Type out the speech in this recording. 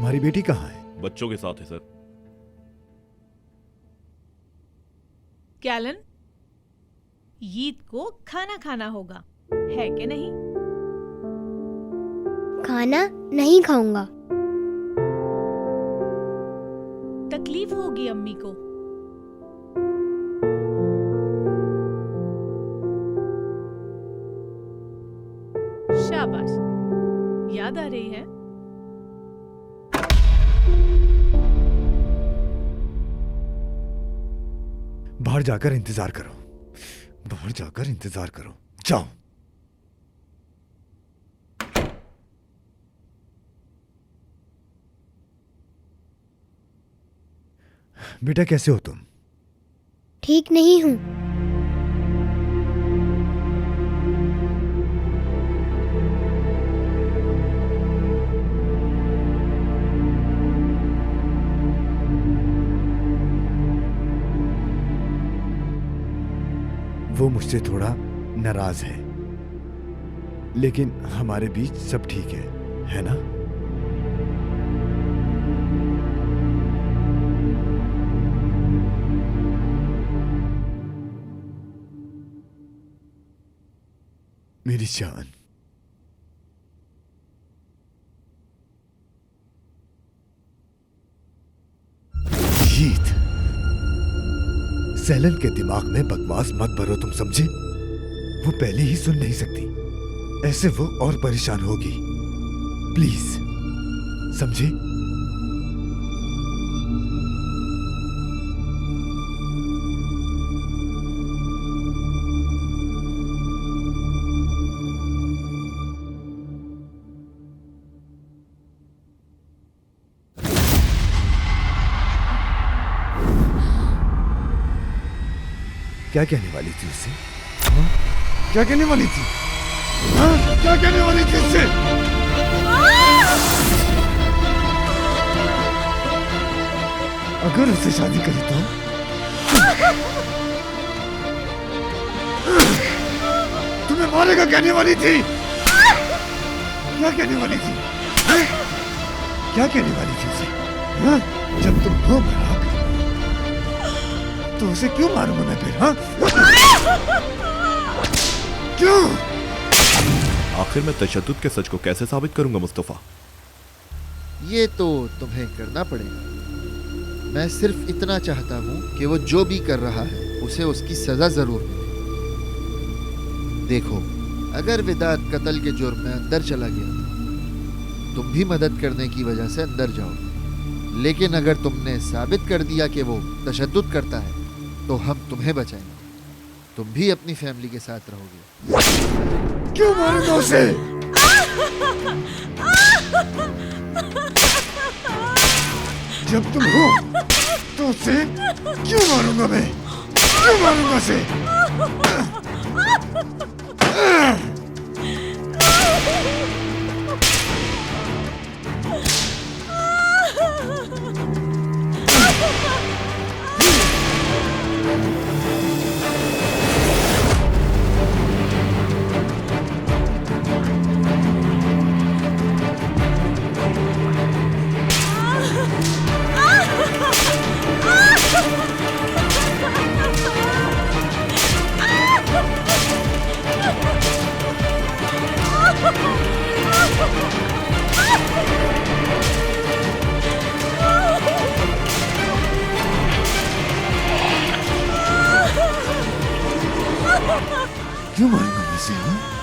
तुम्हारी बेटी कहाँ है? बच्चों के साथ है सर। कैलन, ईद को खाना खाना होगा, है कि नहीं? खाना नहीं खाऊंगा। तकलीफ होगी अम्मी को। शाबाश, याद आ रही है? बाहर जाकर इंतजार करो, बाहर जाकर इंतजार करो, जाओ। बेटा कैसे हो तुम? ठीक नहीं हूँ। वो मुझसे थोड़ा नाराज है, लेकिन हमारे बीच सब ठीक है ना? मेरी जान, ईद, सेलन के दिमाग में बकवास मत भरो, तुम समझे? वो पहले ही सुन नहीं सकती, ऐसे वो और परेशान होगी। प्लीज समझे? क्या कहने वाली थी उससे? हाँ? क्या कहने वाली थी? हाँ? क्या कहने वाली थी उससे? अगर उससे शादी करी तो तुम्हें मारेगा कहने वाली थी। क्या कहने वाली थी? हाँ? क्या कहने वाली थी उसे? हाँ? जब तुम हो भड़क तो उसे क्यों मारूंगा मैं फिर? हाँ? क्यों? आखिर मैं तशद्दुद के सच को कैसे साबित करूंगा मुस्तफा? ये तो तुम्हें करना पड़ेगा। मैं सिर्फ इतना चाहता हूँ कि वो जो भी कर रहा है उसे उसकी सजा जरूर मिले। देखो, अगर विदात कत्ल के जुर्म में अंदर चला गया तो तुम भी मदद करने की वजह से अंदर जाओगे, लेकिन अगर तुमने साबित कर दिया कि वो तशद्दुद करता है तो हम तुम्हें बचाएंगे, तुम भी अपनी फैमिली के साथ रहोगे। क्यों मारूंगा उसे? जब तुम हो तो उसे क्यों मारूंगा मैं? क्यों मारूंगा उसे? क्यों मारूंगा मैं इसे? हाँ?